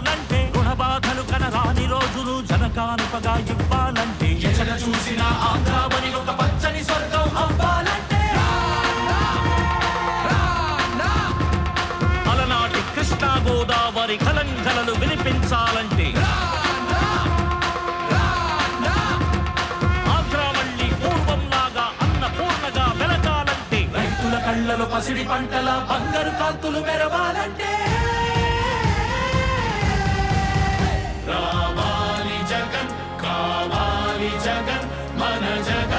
రావాలంటే రుణబాధలు కనరాని రోజులు జనకానుకగా ఇవ్వాలంటే ఎక్కడ చూసిన ఆంధ్రావని ఒక పచ్చని స్వర్గం అవ్వాలంటే అలనాటి కృష్ణా గోదావరి కలంకలలు వినిపించాలంటే కళ్ళలో పసిడి పంటల బంగారు కాంతులు మెరవాలంటే రావాలి జగన్ కావాలి జగన్ మన జగన్